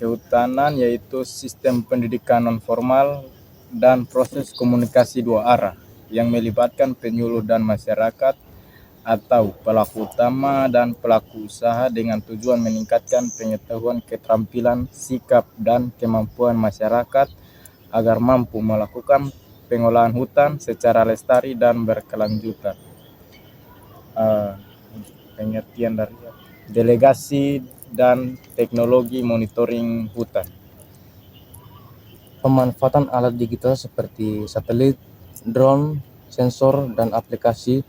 kehutanan, yaitu sistem pendidikan non-formal dan proses komunikasi dua arah yang melibatkan penyuluh dan masyarakat atau pelaku utama dan pelaku usaha dengan tujuan meningkatkan pengetahuan, keterampilan, sikap, dan kemampuan masyarakat agar mampu melakukan pengolahan hutan secara lestari dan berkelanjutan. Pengertian dari delegasi dan teknologi monitoring hutan. Pemanfaatan alat digital seperti satelit, drone, sensor, dan aplikasi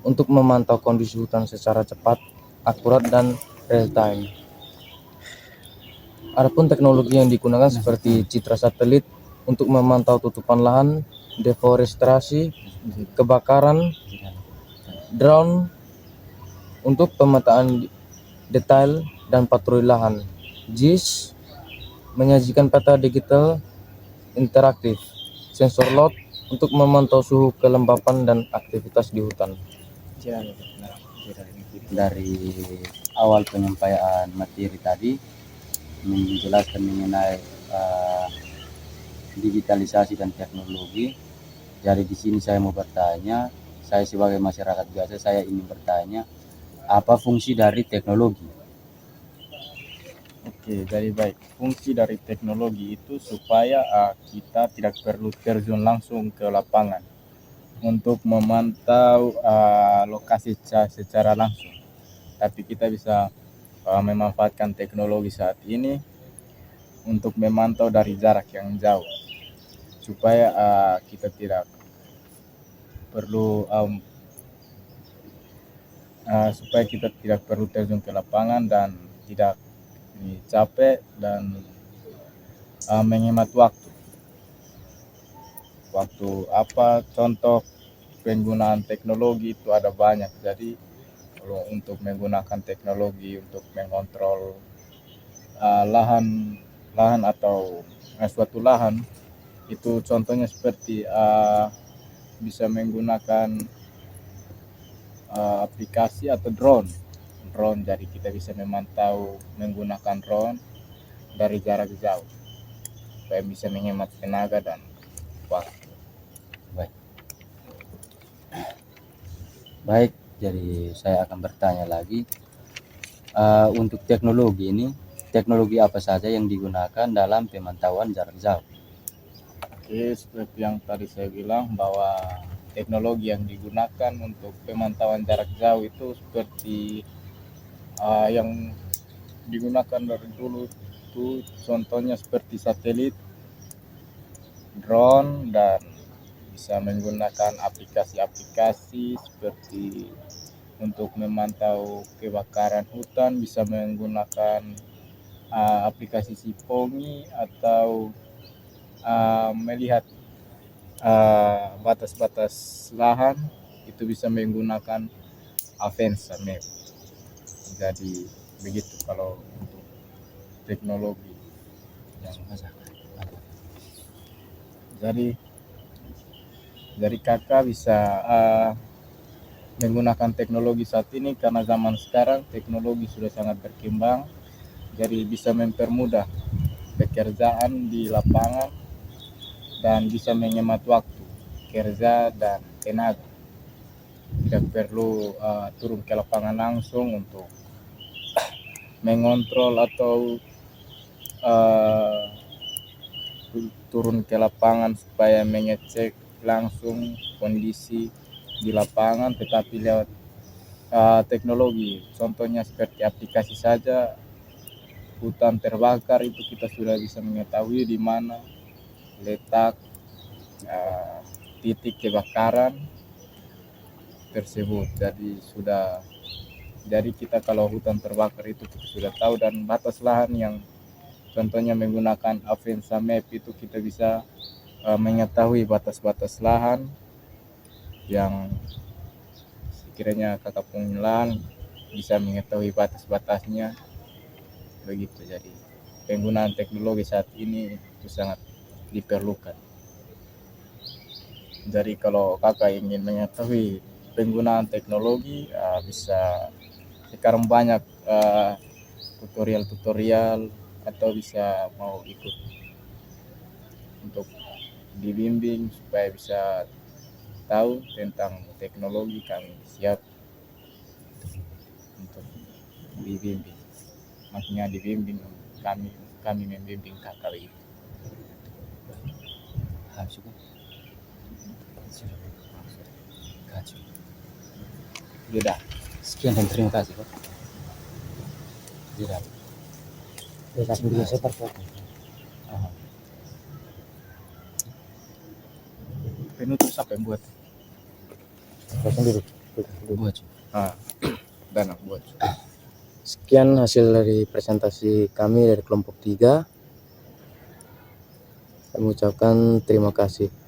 untuk memantau kondisi hutan secara cepat, akurat, dan real time. Adapun teknologi yang digunakan seperti citra satelit untuk memantau tutupan lahan, deforestasi, kebakaran, drone untuk pemetaan detail dan patroli lahan, JIS menyajikan peta digital interaktif, sensor load untuk memantau suhu, kelembapan, dan aktivitas di hutan. Dari awal penyampaian materi tadi menjelaskan mengenai digitalisasi dan teknologi. Jadi di sini saya mau bertanya, saya sebagai masyarakat biasa, saya ingin bertanya, apa fungsi dari teknologi? Oke, jadi baik. Fungsi dari teknologi itu supaya kita tidak perlu terjun langsung ke lapangan untuk memantau lokasi secara langsung. Tapi kita bisa memanfaatkan teknologi saat ini untuk memantau dari jarak yang jauh, supaya kita tidak perlu terjun ke lapangan dan tidak capek dan menghemat waktu. Contoh penggunaan teknologi itu ada banyak. Jadi kalau untuk menggunakan teknologi untuk mengontrol lahan atau suatu lahan, itu contohnya seperti bisa menggunakan aplikasi atau drone. Jadi kita bisa memantau menggunakan drone dari jarak jauh supaya bisa menghemat tenaga dan waktu. Baik, jadi saya akan bertanya lagi, untuk teknologi ini, teknologi apa saja yang digunakan dalam pemantauan jarak jauh? Oke, seperti yang tadi saya bilang bahwa teknologi yang digunakan untuk pemantauan jarak jauh itu seperti yang digunakan dari dulu itu contohnya seperti satelit, drone, dan bisa menggunakan aplikasi-aplikasi seperti untuk memantau kebakaran hutan, bisa menggunakan aplikasi Sipongi atau melihat batas-batas lahan, itu bisa menggunakan Avanza Map. Jadi begitu kalau untuk teknologi yang jadi kakak bisa menggunakan teknologi saat ini karena zaman sekarang teknologi sudah sangat berkembang, jadi bisa mempermudah pekerjaan di lapangan dan bisa menghemat waktu kerja dan tenaga. Tidak perlu turun ke lapangan langsung untuk mengontrol atau turun ke lapangan supaya mengecek langsung kondisi di lapangan, tetapi lewat teknologi. Contohnya seperti aplikasi saja, hutan terbakar itu kita sudah bisa mengetahui di mana letak titik kebakaran tersebut. Jadi kita kalau hutan terbakar itu kita sudah tahu, dan batas lahan yang contohnya menggunakan Avanza Map itu kita bisa mengetahui batas-batas lahan yang sekiranya kakak punya lahan bisa mengetahui batas-batasnya begitu. Jadi penggunaan teknologi saat ini itu sangat diperlukan. Jadi kalau kakak ingin mengetahui penggunaan teknologi, bisa sekarang banyak tutorial-tutorial atau bisa mau ikut untuk dibimbing supaya bisa tahu tentang teknologi, kami siap untuk dibimbing. Maksudnya dibimbing, kami membimbing kakak itu. Habis itu. Kacau. Sudah. Sekian dan terima kasih Pak. Tidak. Kasih video saya Penutup siapa yang buat? sendiri. Buat. Dan buat. Sekian hasil dari presentasi kami dari kelompok 3. Kami ucapkan terima kasih.